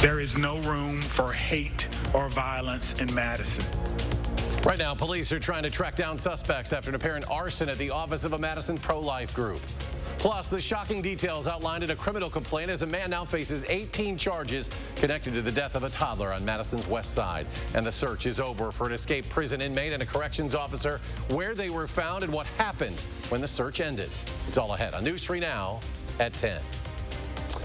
There is no room for hate or violence in Madison. Right now, police are trying to track down suspects after an apparent arson at the office of a Madison pro-life group. Plus, the shocking details outlined in a criminal complaint as a man now faces 18 charges connected to the death of a toddler on Madison's west side. And the search is over for an escaped prison inmate and a corrections officer, where they were found and what happened when the search ended. It's all ahead on News 3 Now at 10.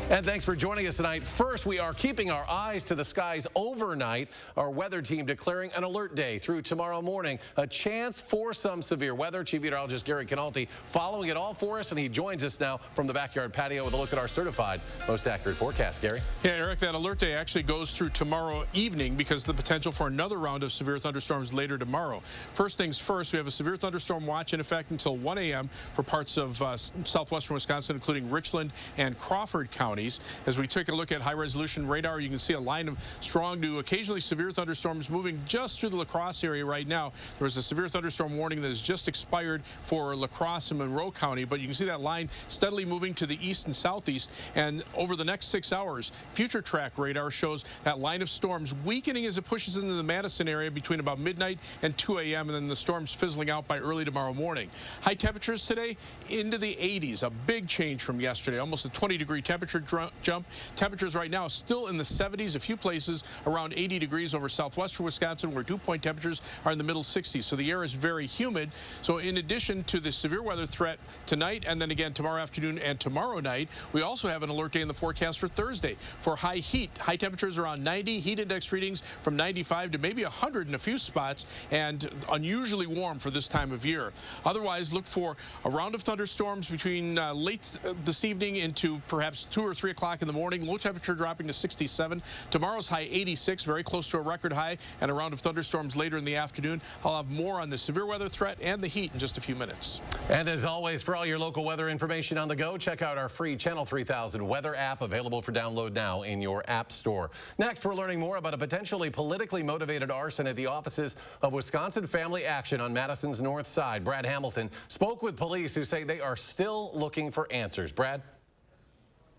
And thanks for joining us tonight. First, we are keeping our eyes to the skies overnight. Our weather team declaring an alert day through tomorrow morning. A chance for some severe weather. Chief Meteorologist Gary Canalti following it all for us, and he joins us now from the backyard patio with a look at our certified most accurate forecast. Gary? Yeah, Eric, that alert day actually goes through tomorrow evening because of the potential for another round of severe thunderstorms later tomorrow. First things first, we have a severe thunderstorm watch in effect until 1 a.m. for parts of southwestern Wisconsin, including Richland and Crawford counties. As we take a look at high-resolution radar, you can see a line of strong to occasionally severe thunderstorms moving just through the La Crosse area right now. There was a severe thunderstorm warning that has just expired for La Crosse and Monroe County, but you can see that line steadily moving to the east and southeast. And over the next 6 hours, future track radar shows that line of storms weakening as it pushes into the Madison area between about midnight and 2 a.m., and then the storms fizzling out by early tomorrow morning. High temperatures today into the 80s, a big change from yesterday, almost a 20-degree temperature jump. Temperatures right now still in the 70s, a few places around 80 degrees over southwestern Wisconsin, where dew point temperatures are in the middle 60s. So the air is very humid. So in addition to the severe weather threat tonight and then again tomorrow afternoon and tomorrow night, we also have an alert day in the forecast for Thursday for high heat. High temperatures around 90, heat index readings from 95 to maybe 100 in a few spots, and unusually warm for this time of year. Otherwise, look for a round of thunderstorms between late this evening into perhaps 2 or 3 o'clock in the morning. Low temperature dropping to 67. Tomorrow's high 86, very close to a record high, and a round of thunderstorms later in the afternoon. I'll have more on the severe weather threat and the heat in just a few minutes. And as always, for all your local weather information on the go, check out our free Channel 3000 weather app, available for download now in your app store. Next, we're learning more about a potentially politically motivated arson at the offices of Wisconsin Family Action on Madison's north side. Brad Hamilton spoke with police who say they are still looking for answers. Brad?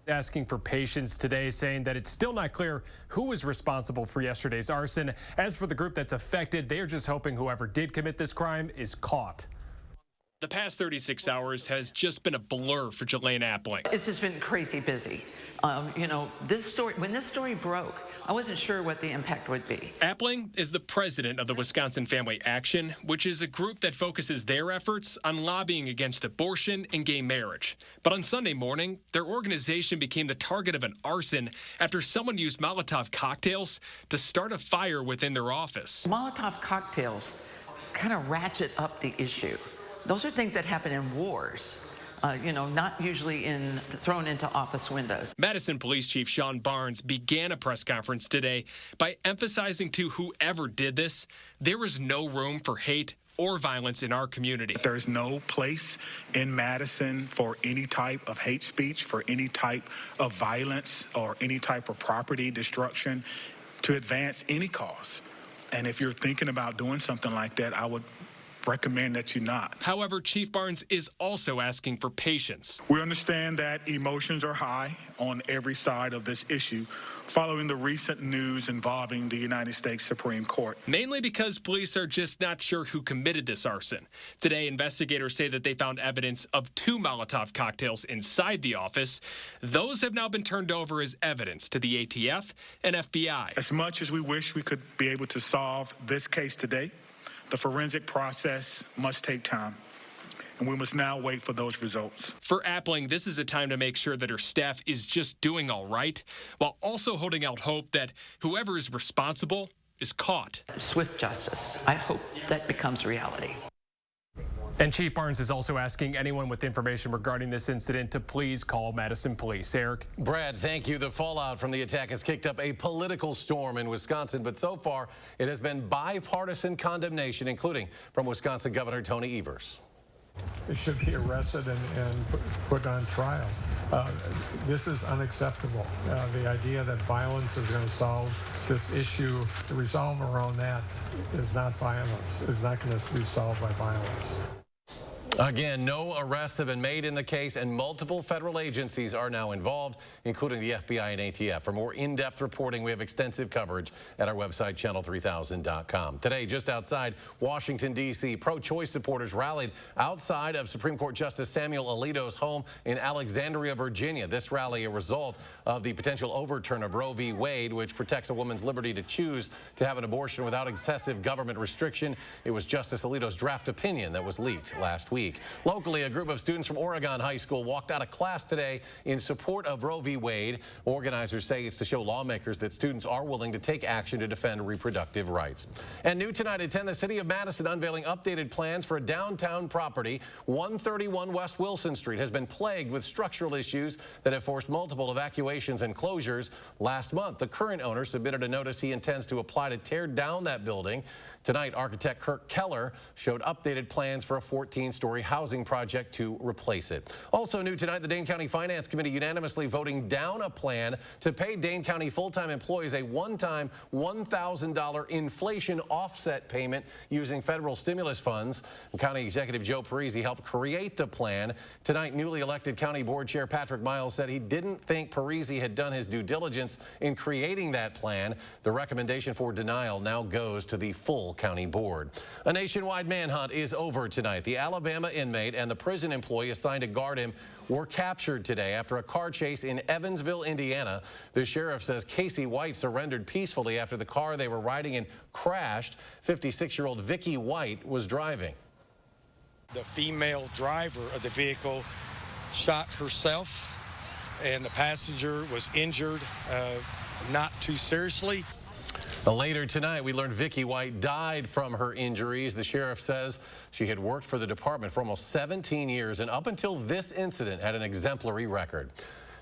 Asking for patience today, saying that it's still not clear who was responsible for yesterday's arson. As for the group that's affected, they're just hoping whoever did commit this crime is caught. The past 36 hours has just been a blur for Jelaine Appling. It's just been crazy busy. You know, when this story broke, I wasn't sure what the impact would be. Appling is the president of the Wisconsin Family Action, which is a group that focuses their efforts on lobbying against abortion and gay marriage. But on Sunday morning, their organization became the target of an arson after someone used Molotov cocktails to start a fire within their office. Molotov cocktails kind of ratchet up the issue. Those are things that happen in wars. You know, not usually thrown into office windows. Madison Police Chief Sean Barnes began a press conference today by emphasizing to whoever did this, there is no room for hate or violence in our community. There's no place in Madison for any type of hate speech, for any type of violence, or any type of property destruction to advance any cause. And if you're thinking about doing something like that, I would recommend that you not. However, Chief Barnes is also asking for patience. We understand that emotions are high on every side of this issue following the recent news involving the United States Supreme Court. Mainly because police are just not sure who committed this arson. Today, investigators say that they found evidence of 2 Molotov cocktails inside the office. Those have now been turned over as evidence to the ATF and FBI. As much as we wish we could be able to solve this case today, the forensic process must take time, and we must now wait for those results. For Appling, this is a time to make sure that her staff is just doing all right, while also holding out hope that whoever is responsible is caught. Swift justice. I hope that becomes reality. And Chief Barnes is also asking anyone with information regarding this incident to please call Madison Police. Eric? Brad, thank you. The fallout from the attack has kicked up a political storm in Wisconsin, but so far it has been bipartisan condemnation, including from Wisconsin Governor Tony Evers. They should be arrested and put on trial. This is unacceptable. The idea that violence is going to solve this issue, the resolve around that is not violence, is not going to be solved by violence. Again, no arrests have been made in the case, and multiple federal agencies are now involved, including the FBI and ATF. For more in-depth reporting, we have extensive coverage at our website, channel3000.com. Today, just outside Washington, D.C., pro-choice supporters rallied outside of Supreme Court Justice Samuel Alito's home in Alexandria, Virginia. This rally a result of the potential overturn of Roe v. Wade, which protects a woman's liberty to choose to have an abortion without excessive government restriction. It was Justice Alito's draft opinion that was leaked last week. Locally, a group of students from Oregon High School walked out of class today in support of Roe v. Wade. Organizers say it's to show lawmakers that students are willing to take action to defend reproductive rights. And new tonight at 10, the city of Madison unveiling updated plans for a downtown property. 131 West Wilson Street has been plagued with structural issues that have forced multiple evacuations and closures. Last month, the current owner submitted a notice he intends to apply to tear down that building. Tonight, architect Kirk Keller showed updated plans for a 14-story housing project to replace it. Also new tonight, the Dane County Finance Committee unanimously voting down a plan to pay Dane County full-time employees a one-time $1,000 inflation offset payment using federal stimulus funds. County Executive Joe Parisi helped create the plan. Tonight, newly elected County Board Chair Patrick Miles said he didn't think Parisi had done his due diligence in creating that plan. The recommendation for denial now goes to the full County Board. A nationwide manhunt is over tonight. The Alabama inmate and the prison employee assigned to guard him were captured today after a car chase in Evansville, Indiana. The sheriff says Casey White surrendered peacefully after the car they were riding in crashed. 56-year-old Vicky White was driving. The female driver of the vehicle shot herself, and the passenger was injured, not too seriously. Later tonight, we learned Vicky White died from her injuries. The sheriff says she had worked for the department for almost 17 years and up until this incident had an exemplary record.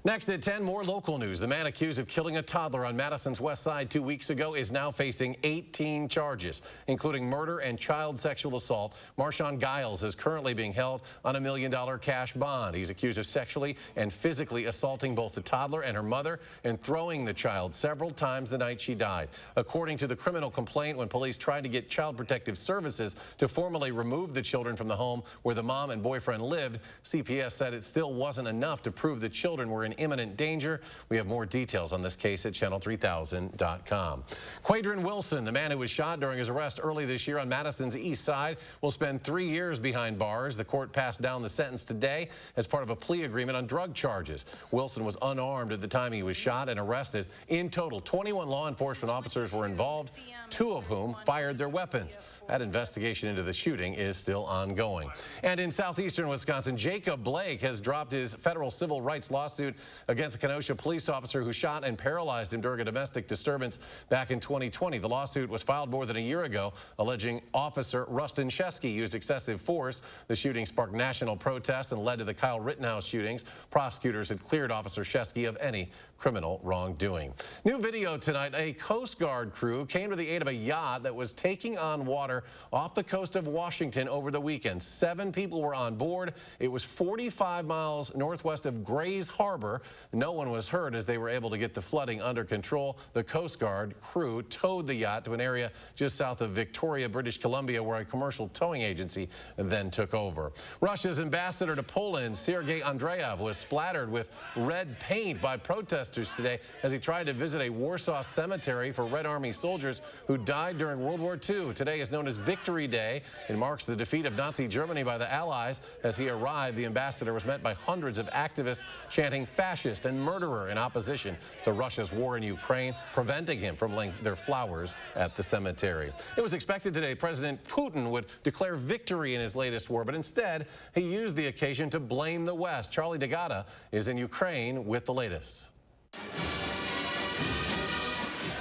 Next at 10, more local news. The man accused of killing a toddler on Madison's west side 2 weeks ago is now facing 18 charges, including murder and child sexual assault. Marshawn Giles is currently being held on $1 million cash bond. He's accused of sexually and physically assaulting both the toddler and her mother and throwing the child several times the night she died. According to the criminal complaint, when police tried to get Child Protective Services to formally remove the children from the home where the mom and boyfriend lived, CPS said it still wasn't enough to prove the children were in imminent danger. We have more details on this case at channel3000.com. Quadrin Wilson, the man who was shot during his arrest early this year on Madison's east side, will spend 3 years behind bars. The court passed down the sentence today as part of a plea agreement on drug charges. Wilson was unarmed at the time he was shot and arrested. In total, 21 law enforcement officers were involved, 2 of whom fired their weapons. That investigation into the shooting is still ongoing. And in southeastern Wisconsin, Jacob Blake has dropped his federal civil rights lawsuit against a Kenosha police officer who shot and paralyzed him during a domestic disturbance back in 2020. The lawsuit was filed more than a year ago, alleging Officer Rustin Shesky used excessive force. The shooting sparked national protests and led to the Kyle Rittenhouse shootings. Prosecutors had cleared Officer Shesky of any criminal wrongdoing. New video tonight, a Coast Guard crew came to the aid of a yacht that was taking on water off the coast of Washington over the weekend. 7 people were on board. It was 45 miles northwest of Grays Harbor. No one was hurt as they were able to get the flooding under control. The Coast Guard crew towed the yacht to an area just south of Victoria, British Columbia, where a commercial towing agency then took over. Russia's ambassador to Poland, Sergei Andreev, was splattered with red paint by protesters today as he tried to visit a Warsaw cemetery for Red Army soldiers who died during World War II. Today is known as Victory Day. It marks the defeat of Nazi Germany by the Allies. As he arrived, the ambassador was met by hundreds of activists chanting fascist and murderer in opposition to Russia's war in Ukraine, preventing him from laying their flowers at the cemetery. It was expected today President Putin would declare victory in his latest war, but instead he used the occasion to blame the West. Charlie DeGata is in Ukraine with the latest.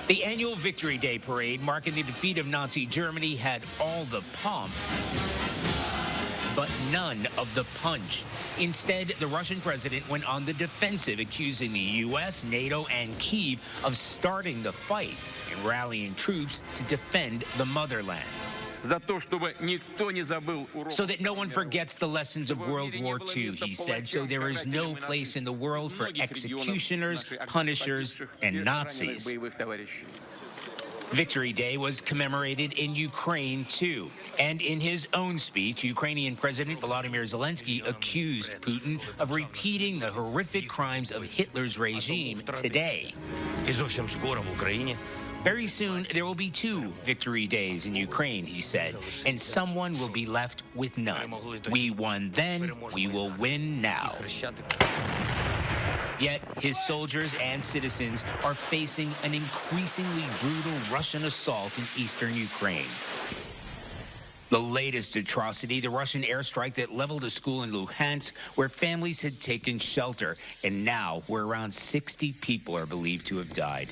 The annual Victory Day parade marking the defeat of Nazi Germany had all the pomp, but none of the punch. Instead, the Russian president went on the defensive, accusing the U.S., NATO, and Kyiv of starting the fight and rallying troops to defend the motherland. So that no one forgets the lessons of World War II, he said, so there is no place in the world for executioners, punishers, and Nazis. Victory Day was commemorated in Ukraine, too. And in his own speech, Ukrainian President Volodymyr Zelensky accused Putin of repeating the horrific crimes of Hitler's regime today. Very soon, there will be 2 Victory Days in Ukraine, he said, and someone will be left with none. We won then, we will win now. Yet his soldiers and citizens are facing an increasingly brutal Russian assault in eastern Ukraine. The latest atrocity, the Russian airstrike that leveled a school in Luhansk where families had taken shelter, and now where around 60 people are believed to have died.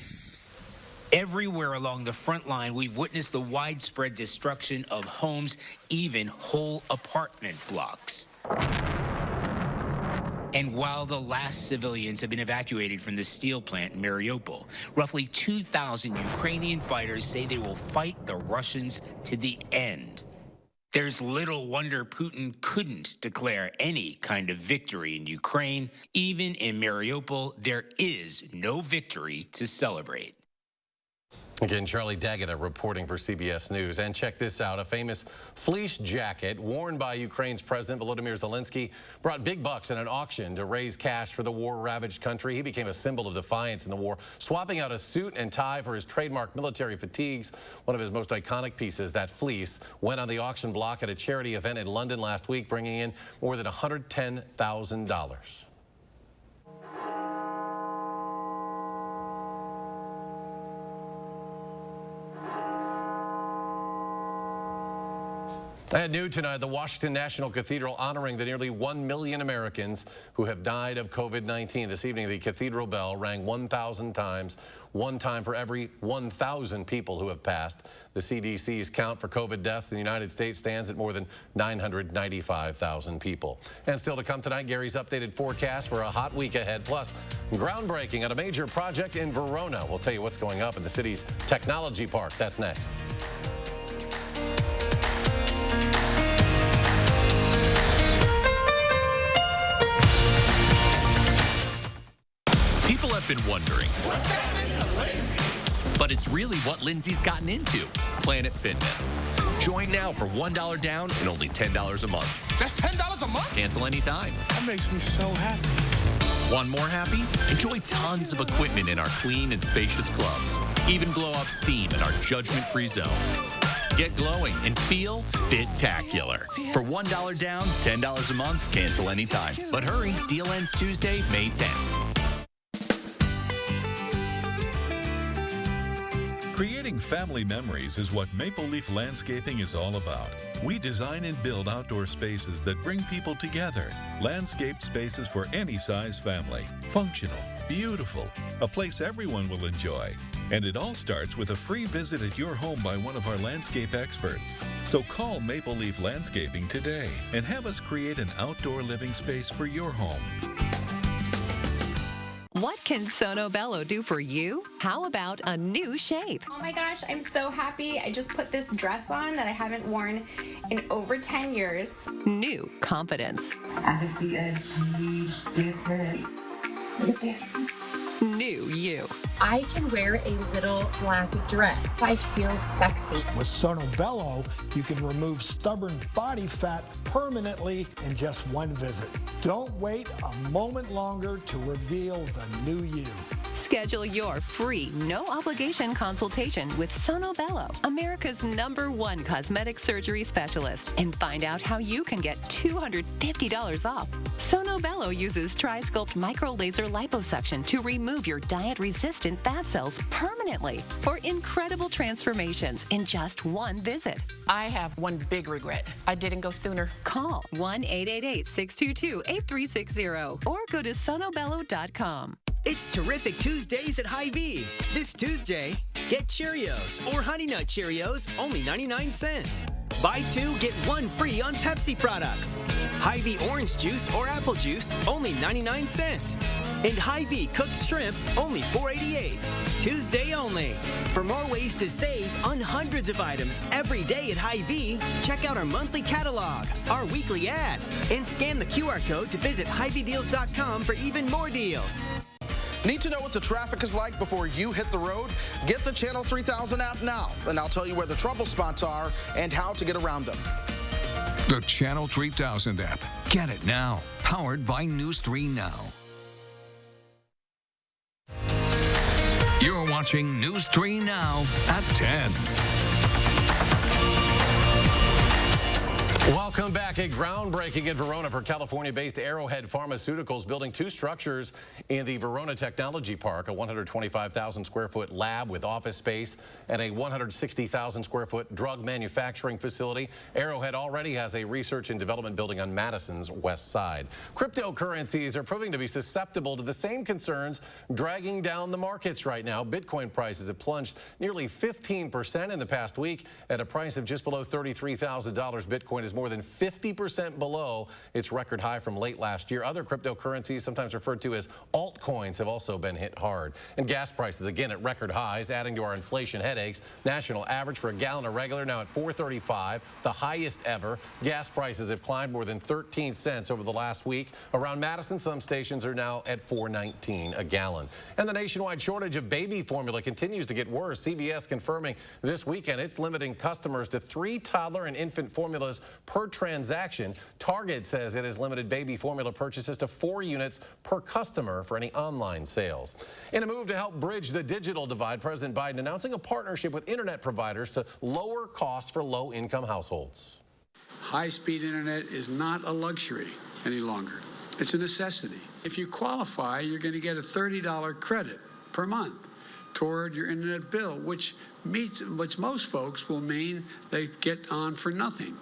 Everywhere along the front line, we've witnessed the widespread destruction of homes, even whole apartment blocks. And while the last civilians have been evacuated from the steel plant in Mariupol, roughly 2,000 Ukrainian fighters say they will fight the Russians to the end. There's little wonder Putin couldn't declare any kind of victory in Ukraine. Even in Mariupol, there is no victory to celebrate. Again, Charlie Daggett reporting for CBS News. And check this out. A famous fleece jacket worn by Ukraine's President Volodymyr Zelensky brought big bucks in an auction to raise cash for the war-ravaged country. He became a symbol of defiance in the war, swapping out a suit and tie for his trademark military fatigues. One of his most iconic pieces, that fleece, went on the auction block at a charity event in London last week, bringing in more than $110,000. At noon tonight, the Washington National Cathedral honoring the nearly 1 million Americans who have died of COVID-19. This evening, the cathedral bell rang 1,000 times, one time for every 1,000 people who have passed. The CDC's count for COVID deaths in the United States stands at more than 995,000 people. And still to come tonight, Gary's updated forecast for a hot week ahead, plus groundbreaking on a major project in Verona. We'll tell you what's going up in the city's technology park. That's next. People have been wondering, what's happening to Lindsay? But it's really what Lindsay's gotten into, Planet Fitness. Join now for $1 down and only $10 a month. Just $10 a month? Cancel anytime. That makes me so happy. Want more happy? Enjoy tons of equipment in our clean and spacious clubs. Even blow off steam in our judgment-free zone. Get glowing and feel fit-tacular. For $1 down, $10 a month, cancel anytime. But hurry, deal ends Tuesday, May 10th. Creating family memories is what Maple Leaf Landscaping is all about. We design and build outdoor spaces that bring people together. Landscaped spaces for any size family. Functional, beautiful, a place everyone will enjoy. And it all starts with a free visit at your home by one of our landscape experts. So call Maple Leaf Landscaping today and have us create an outdoor living space for your home. What can Sono Bello do for you? How about a new shape? Oh my gosh, I'm so happy. I just put this dress on that I haven't worn in over 10 years. New confidence. I can see a huge difference. Look at this. New you. I can wear a little black dress. I feel sexy. With Sono Bello, you can remove stubborn body fat permanently in just one visit. Don't wait a moment longer to reveal the new you. Schedule your free, no-obligation consultation with Sono Bello, America's #1 cosmetic surgery specialist, and find out how you can get $250 off. Sono Bello uses Tri-Sculpt micro-laser liposuction to remove your diet-resistant fat cells permanently for incredible transformations in just one visit. I have one big regret. I didn't go sooner. Call 1-888-622-8360 or go to sonobello.com. It's Terrific Tuesdays at Hy-Vee. This Tuesday, get Cheerios or Honey Nut Cheerios, only 99 cents. Buy 2, get 1 free on Pepsi products. Hy-Vee orange juice or apple juice, only 99 cents. And Hy-Vee cooked shrimp, only $4.88. Tuesday only. For more ways to save on hundreds of items every day at Hy-Vee, check out our monthly catalog, our weekly ad, and scan the QR code to visit HyVeeDeals.com for even more deals. Need to know what the traffic is like before you hit the road? Get the Channel 3000 app now, and I'll tell you where the trouble spots are and how to get around them. The Channel 3000 app. Get it now. Powered by News 3 Now. You're watching News 3 Now at 10. Welcome back. A groundbreaking in Verona for California-based Arrowhead Pharmaceuticals, building 2 structures in the Verona Technology Park, a 125,000 square foot lab with office space and a 160,000 square foot drug manufacturing facility. Arrowhead already has a research and development building on Madison's west side. Cryptocurrencies are proving to be susceptible to the same concerns dragging down the markets right now. Bitcoin prices have plunged nearly 15% in the past week at a price of just below $33,000. Bitcoin is more than 50% below its record high from late last year. Other cryptocurrencies, sometimes referred to as altcoins, have also been hit hard. And gas prices again at record highs, adding to our inflation headaches. National average for a gallon of regular now at $4.35, the highest ever. Gas prices have climbed more than 13 cents over the last week. Around Madison, some stations are now at $4.19 a gallon. And the nationwide shortage of baby formula continues to get worse. CVS confirming this weekend it's limiting customers to 3 toddler and infant formulas per transaction. Target says it has limited baby formula purchases to 4 units per customer for any online sales. In a move to help bridge the digital divide, President Biden announcing a partnership with internet providers to lower costs for low-income households. High-speed internet is not a luxury any longer. It's a necessity. If you qualify, you're going to get a $30 credit per month toward your internet bill, which most folks will mean they get on for nothing.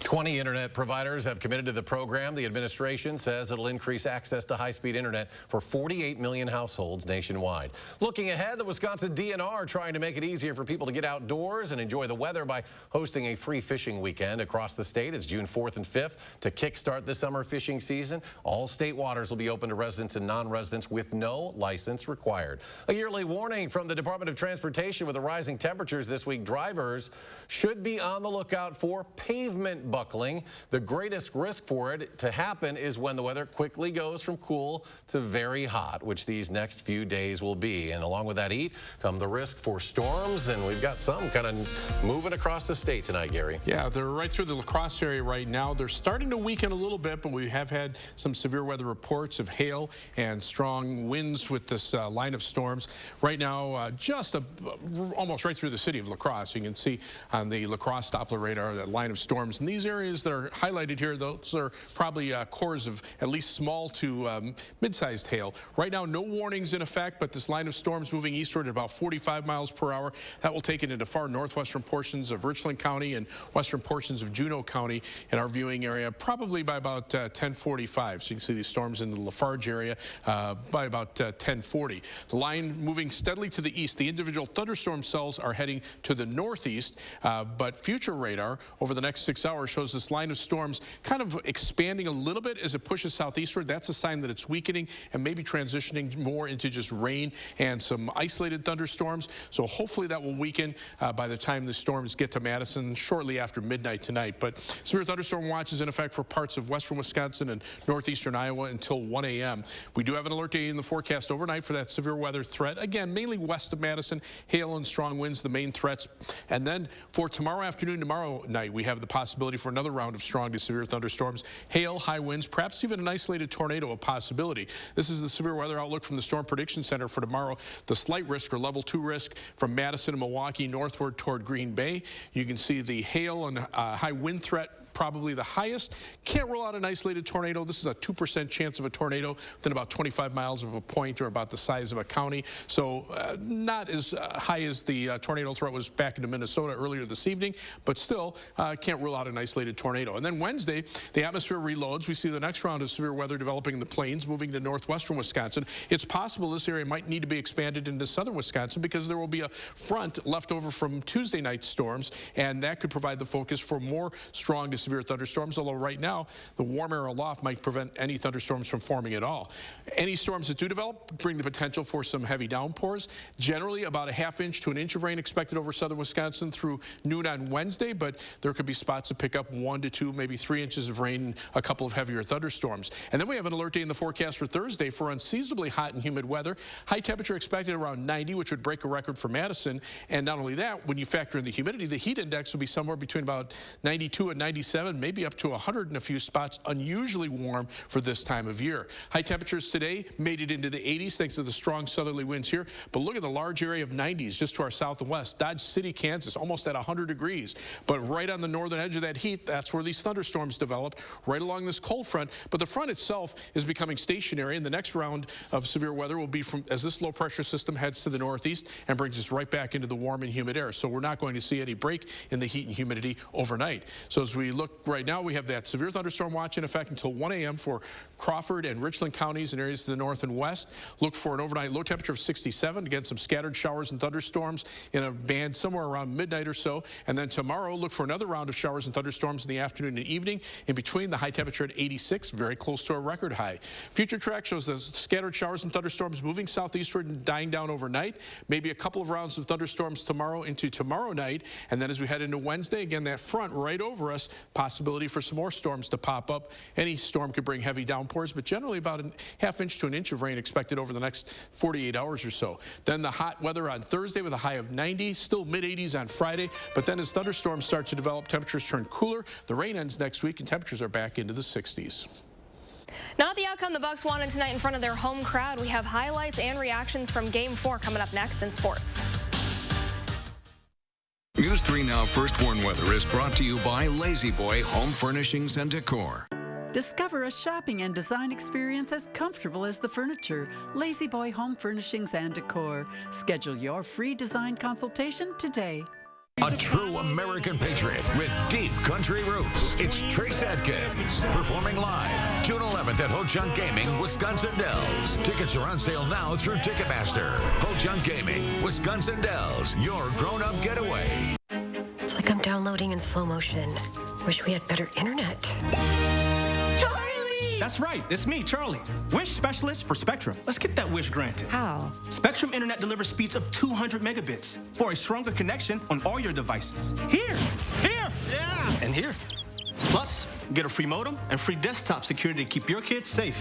20 internet providers have committed to the program. The administration says it'll increase access to high-speed internet for 48 million households nationwide. Looking ahead, the Wisconsin DNR trying to make it easier for people to get outdoors and enjoy the weather by hosting a free fishing weekend across the state. It's June 4th and 5th to kickstart the summer fishing season. All state waters will be open to residents and non-residents with no license required. A yearly warning from the Department of Transportation with the rising temperatures this week. Drivers should be on the lookout for pavement buckling. The greatest risk for it to happen is when the weather quickly goes from cool to very hot, which these next few days will be. And along with that heat come the risk for storms, and we've got some kind of moving across the state tonight, Gary. Yeah, they're right through the La Crosse area right now. They're starting to weaken a little bit, but we have had some severe weather reports of hail and strong winds with this line of storms. Right now, almost right through the city of La Crosse. You can see on the La Crosse Doppler radar that line of storms. And these areas that are highlighted here, those are probably cores of at least small to mid-sized hail. Right now, no warnings in effect, but this line of storms moving eastward at about 45 miles per hour. That will take it into far northwestern portions of Richland County and western portions of Juneau County in our viewing area, probably by about 10:45. So you can see these storms in the Lafarge area by about 10:40. The line moving steadily to the east. The individual thunderstorm cells are heading to the northeast, but future radar over the next 6 hours shows this line of storms kind of expanding a little bit as it pushes southeastward. That's a sign that it's weakening and maybe transitioning more into just rain and some isolated thunderstorms. So hopefully that will weaken by the time the storms get to Madison shortly after midnight tonight. But severe thunderstorm watch is in effect for parts of western Wisconsin and northeastern Iowa until 1 a.m. We do have an alert day in the forecast overnight for that severe weather threat. Again, mainly west of Madison, hail and strong winds, the main threats. And then for tomorrow afternoon, tomorrow night, we have the possibility for another round of strong to severe thunderstorms, hail, high winds, perhaps even an isolated tornado, a possibility. This is the severe weather outlook from the Storm Prediction Center for tomorrow. The slight risk or level 2 risk from Madison and Milwaukee northward toward Green Bay. You can see the hail and high wind threat probably the highest. Can't rule out an isolated tornado. This is a 2% chance of a tornado within about 25 miles of a point or about the size of a county. So not as high as the tornado threat was back into Minnesota earlier this evening, but still can't rule out an isolated tornado. And then Wednesday, the atmosphere reloads. We see the next round of severe weather developing in the plains, moving to northwestern Wisconsin. It's possible this area might need to be expanded into southern Wisconsin because there will be a front left over from Tuesday night's storms, and that could provide the focus for more strong to severe thunderstorms, although right now the warm air aloft might prevent any thunderstorms from forming at all. Any storms that do develop bring the potential for some heavy downpours. Generally about a ½ inch to an inch of rain expected over southern Wisconsin through noon on Wednesday, but there could be spots that pick up 1 to 2, maybe 3 inches of rain and a couple of heavier thunderstorms. And then we have an alert day in the forecast for Thursday for unseasonably hot and humid weather. High temperature expected around 90, which would break a record for Madison. And not only that, when you factor in the humidity, the heat index will be somewhere between about 92 and 97, maybe up to 100 in a few spots, unusually warm for this time of year. High temperatures today made it into the 80s thanks to the strong southerly winds here. But look at the large area of 90s just to our south and west. Dodge City, Kansas, almost at 100 degrees. But right on the northern edge of that heat, that's where these thunderstorms develop, right along this cold front. But the front itself is becoming stationary, and the next round of severe weather will be from as this low pressure system heads to the northeast and brings us right back into the warm and humid air. So we're not going to see any break in the heat and humidity overnight. So as we look right now, we have that severe thunderstorm watch in effect until 1 a.m. for Crawford and Richland counties and areas to the north and west. Look for an overnight low temperature of 67. Again, some scattered showers and thunderstorms in a band somewhere around midnight or so. And then tomorrow, look for another round of showers and thunderstorms in the afternoon and evening. In between, the high temperature at 86, very close to a record high. Future track shows the scattered showers and thunderstorms moving southeastward and dying down overnight. Maybe a couple of rounds of thunderstorms tomorrow into tomorrow night. And then as we head into Wednesday, again, that front right over us, possibility for some more storms to pop up. Any storm could bring heavy downpours, but generally about a ½ inch to an inch of rain expected over the next 48 hours or so. Then the hot weather on Thursday with a high of 90, still mid-80s on Friday. But then as thunderstorms start to develop, temperatures turn cooler. The rain ends next week and temperatures are back into the 60s. Not the outcome the Bucks wanted tonight in front of their home crowd. We have highlights and reactions from Game 4 coming up next in sports. News 3 Now First Warn Weather is brought to you by Lazy Boy Home Furnishings and Decor. Discover a shopping and design experience as comfortable as the furniture. Lazy Boy Home Furnishings and Decor. Schedule your free design consultation today. A true American patriot with deep country roots. It's Trace Adkins performing live June 11th at Ho Chunk Gaming, Wisconsin Dells. Tickets are on sale now through Ticketmaster. Ho Chunk Gaming, Wisconsin Dells, your grown-up getaway. It's like I'm downloading in slow motion. Wish we had better internet. That's right, it's me, Charlie, WISC specialist for Spectrum. Let's get that wish granted. How? Spectrum Internet delivers speeds of 200 megabits for a stronger connection on all your devices. Here, yeah, and here. Plus, get a free modem and free desktop security to keep your kids safe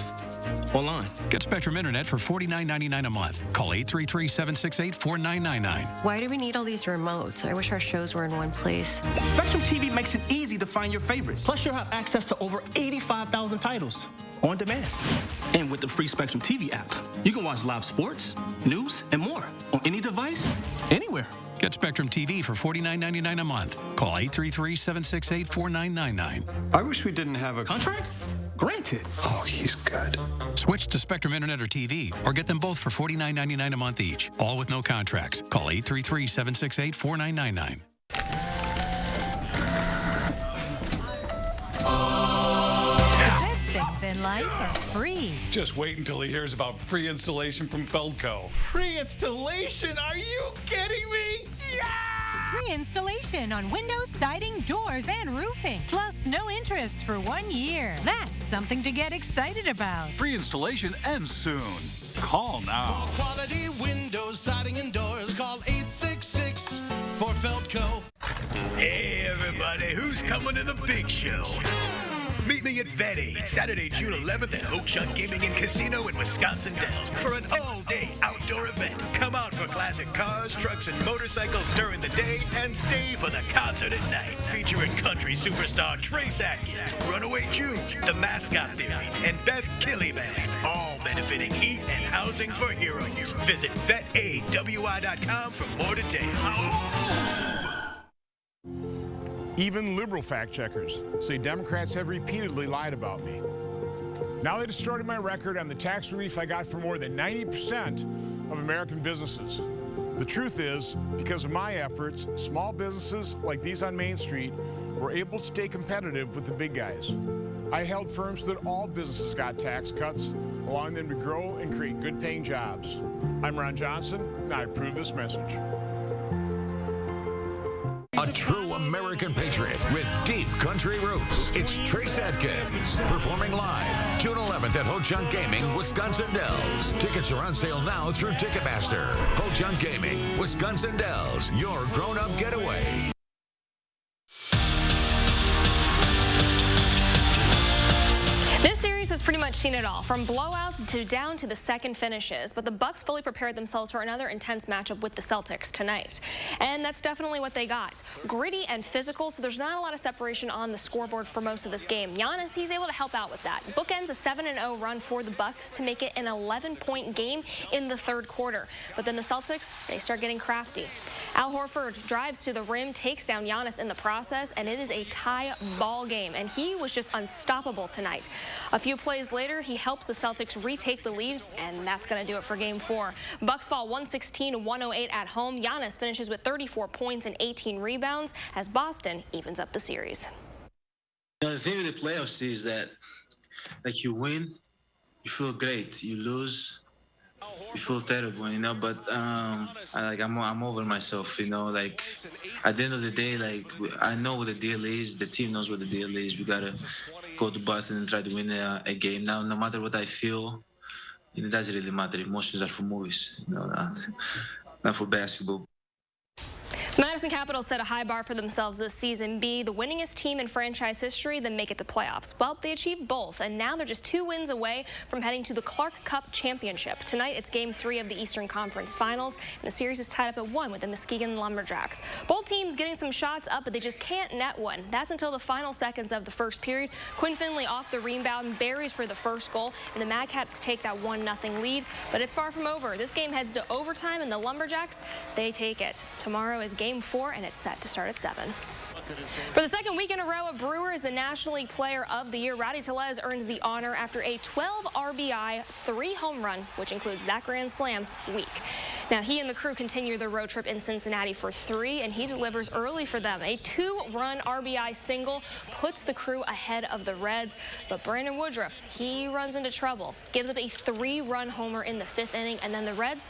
online. Get Spectrum Internet for $49.99 a month. Call 833-768-4999. Why do we need all these remotes? I wish our shows were in one place. Spectrum TV makes it easy to find your favorites. Plus, you'll have access to over 85,000 titles on demand. And with the free Spectrum TV app, you can watch live sports, news, and more on any device, anywhere. Get Spectrum TV for $49.99 a month. Call 833-768-4999. I wish we didn't have a contract. Granted. Oh, he's good. Switch to Spectrum Internet or TV, or get them both for $49.99 a month each, all with no contracts. Call 833-768-4999. Things in life are free. Just wait until he hears about free installation from Feldco. Free installation? Are you kidding me? Yeah! Free installation on windows, siding, doors, and roofing. Plus no interest for 1 year. That's something to get excited about. Free installation ends soon. Call now. For quality windows, siding, and doors, call 866 for Feldco. Hey, everybody, who's coming to the big show? Meet me at Vet Aid, Saturday, June 11th at Ho Chunk Gaming and Casino in Wisconsin Dells for an all-day outdoor event. Come out for classic cars, trucks, and motorcycles during the day and stay for the concert at night. Featuring country superstar Trace Adkins, Runaway June, The Mascot Theory, and Beth Killyman. All benefiting Heat and Housing for Heroes. Visit vetaidwi.com for more details. Even liberal fact checkers say Democrats have repeatedly lied about me. Now they distorted my record on the tax relief I got for more than 90% of American businesses. The truth is, because of my efforts, small businesses like these on Main Street were able to stay competitive with the big guys. I held firm so that all businesses got tax cuts, allowing them to grow and create good-paying jobs. I'm Ron Johnson, and I approve this message. A true American patriot with deep country roots. It's Trace Adkins performing live June 11th at Ho-Chunk Gaming, Wisconsin Dells. Tickets are on sale now through Ticketmaster. Ho-Chunk Gaming, Wisconsin Dells, your grown-up getaway. Has pretty much seen it all, from blowouts to down to the second finishes, but the Bucks fully prepared themselves for another intense matchup with the Celtics tonight. And that's definitely what they got. Gritty and physical, so there's not a lot of separation on the scoreboard for most of this game. Giannis, he's able to help out with that. Bookends a 7-0 run for the Bucks to make it an 11-point game in the third quarter. But then the Celtics, they start getting crafty. Al Horford drives to the rim, takes down Giannis in the process, and it is a tie ball game. And he was just unstoppable tonight. A few plays later, he helps the Celtics retake the lead, and that's going to do it for Game 4. Bucks fall 116-108 at home. Giannis finishes with 34 points and 18 rebounds as Boston evens up the series. You know, the thing with the playoffs is that, like, you win, you feel great. You lose, you feel terrible, you know. But I'm over myself, you know. Like, at the end of the day, like, I know what the deal is. The team knows what the deal is. We gotta go to Boston and try to win a game. Now, no matter what I feel, it doesn't really matter. Emotions are for movies, you know, not for basketball. Madison Capitals set a high bar for themselves this season. Be the winningest team in franchise history, then make it to playoffs. Well, they achieved both, and now they're just 2 wins away from heading to the Clark Cup Championship. Tonight, it's Game 3 of the Eastern Conference Finals, and the series is tied up at 1 with the Muskegon Lumberjacks. Both teams getting some shots up, but they just can't net one. That's until the final seconds of the first period. Quinn Finley off the rebound, buries for the first goal, and the Mad Cats take that 1-0 lead. But it's far from over. This game heads to overtime, and the Lumberjacks, they take it. Tomorrow is Game 4, and it's set to start at 7. For the second week in a row, a Brewer is the National League Player of the Year. Rowdy Tellez earns the honor after a 12 RBI, 3 home run, which includes that grand slam, week. Now, he and the crew continue their road trip in Cincinnati for 3, and he delivers early for them. A 2-run RBI single puts the crew ahead of the Reds, but Brandon Woodruff, he runs into trouble. Gives up a 3-run homer in the 5th inning, and then the Reds,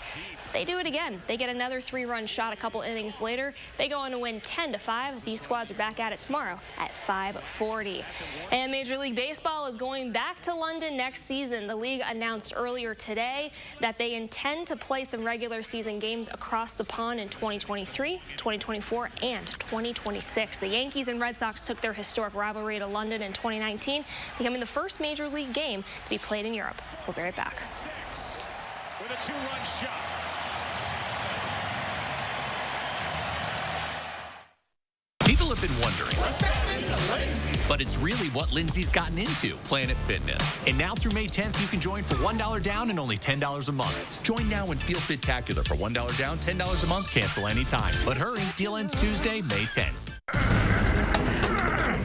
they do it again. They get another 3-run shot a couple innings later. They go on to win 10-5. These squads are back at it tomorrow at 5:40. And Major League Baseball is going back to London next season. The league announced earlier today that they intend to play some regular season games across the pond in 2023, 2024, and 2026. The Yankees and Red Sox took their historic rivalry to London in 2019, becoming the first Major League game to be played in Europe. We'll be right back. With a 2-run shot. People have been wondering, but it's really what Lindsay's gotten into, Planet Fitness. And now through May 10th, you can join for $1 down and only $10 a month. Join now and feel Fit-tacular for $1 down, $10 a month, cancel anytime. But hurry, deal ends Tuesday, May 10th.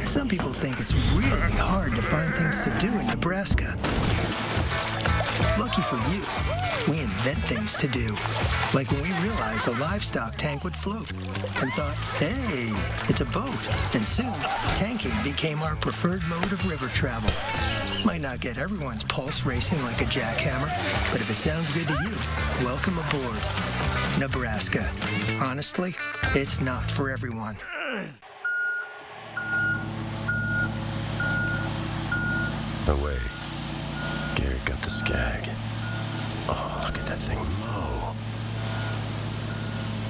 Some people think it's really hard to find things to do in Nebraska. Lucky for you, we invent things to do. Like when we realized a livestock tank would float and thought, hey, it's a boat. And soon, tanking became our preferred mode of river travel. Might not get everyone's pulse racing like a jackhammer, but if it sounds good to you, welcome aboard. Nebraska. Honestly, it's not for everyone. No way. Garrett got the skag. Oh, look at that thing mow.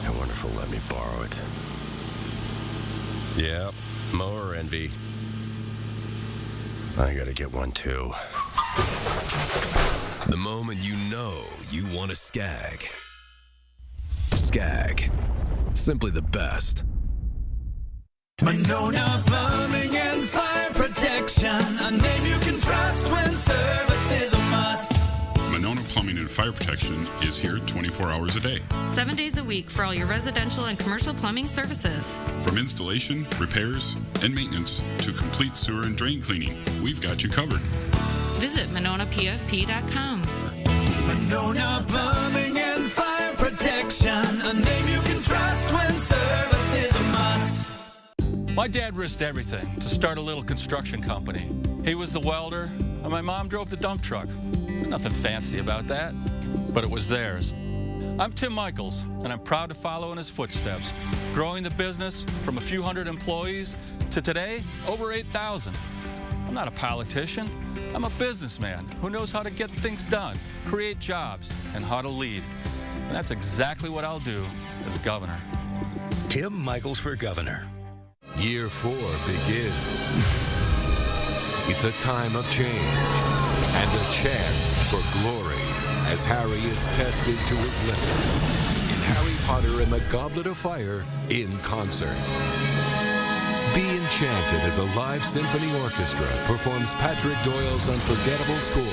I wonder if he'll let me borrow it. Yep, mower envy. I gotta get one too. The moment you know you want a skag. Skag. Simply the best. Monona Plumbing and Fire Protection, a name you can trust when service is a must. Monona Plumbing and Fire Protection is here 24 hours a day. 7 days a week for all your residential and commercial plumbing services. From installation, repairs, and maintenance to complete sewer and drain cleaning, we've got you covered. Visit MononaPFP.com. Monona Plumbing and Fire Protection, a name you can trust when service is a must. My dad risked everything to start a little construction company. He was the welder, and my mom drove the dump truck. Nothing fancy about that, but it was theirs. I'm Tim Michaels, and I'm proud to follow in his footsteps. growing the business from a few hundred employees to today, over 8,000. I'm not a politician. I'm a businessman who knows how to get things done, create jobs, and how to lead. And that's exactly what I'll do as governor. Tim Michaels for governor. Year 4 begins. It's a time of change and a chance for glory as Harry is tested to his limits in Harry Potter and the Goblet of Fire in concert. Be enchanted as a live symphony orchestra performs Patrick Doyle's unforgettable score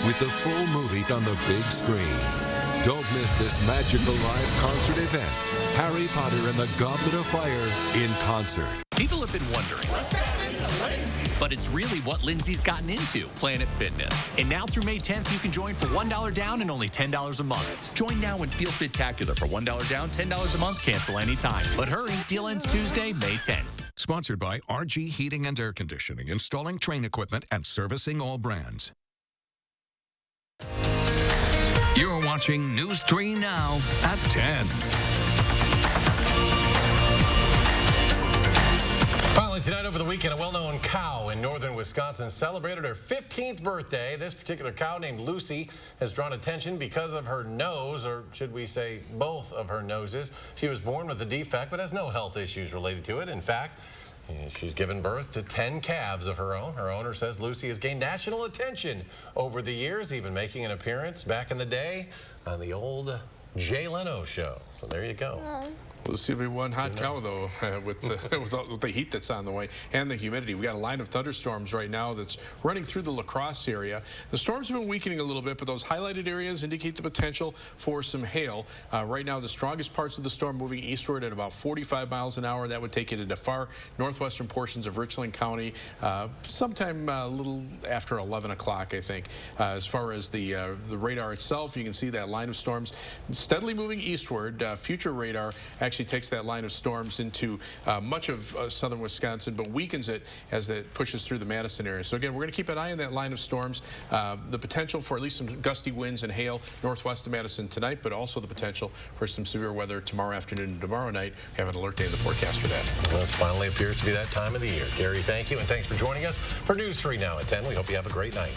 with the full movie on the big screen. Don't miss this magical live concert event, Harry Potter and the Goblet of Fire in concert. People have been wondering, but it's really what Lindsay's gotten into, Planet Fitness. And now through May 10th, you can join for $1 down and only $10 a month. Join now and feel fit-tacular for $1 down, $10 a month, cancel anytime. But hurry, deal ends Tuesday, May 10th. Sponsored by RG Heating and Air Conditioning, installing train equipment and servicing all brands. You're watching News 3 Now at 10. Finally, tonight over the weekend, a well-known cow in northern Wisconsin celebrated her 15th birthday. This particular cow named Lucy has drawn attention because of her nose, or should we say both of her noses. She was born with a defect, but has no health issues related to it. In fact, she's given birth to 10 calves of her own. Her owner says Lucy has gained national attention over the years, even making an appearance back in the day on the old Jay Leno show. So there you go. Lucy will be one hot cow, though, with the heat that's on the way and the humidity. We got a line of thunderstorms right now that's running through the La Crosse area. The storms have been weakening a little bit, but those highlighted areas indicate the potential for some hail. Right now, the strongest parts of the storm moving eastward at about 45 miles an hour. That would take it into far northwestern portions of Richland County sometime a little after 11 o'clock, I think. As far as the radar itself, you can see that line of storms steadily moving eastward. Future radar actually takes that line of storms into much of southern Wisconsin, but weakens it as it pushes through the Madison area. So again, we're going to keep an eye on that line of storms. The potential for at least some gusty winds and hail northwest of Madison tonight, but also the potential for some severe weather tomorrow afternoon and tomorrow night. We have an alert day in the forecast for that. Well, it finally appears to be that time of the year. Gary, thank you, and thanks for joining us for News 3 Now at 10. We hope you have a great night.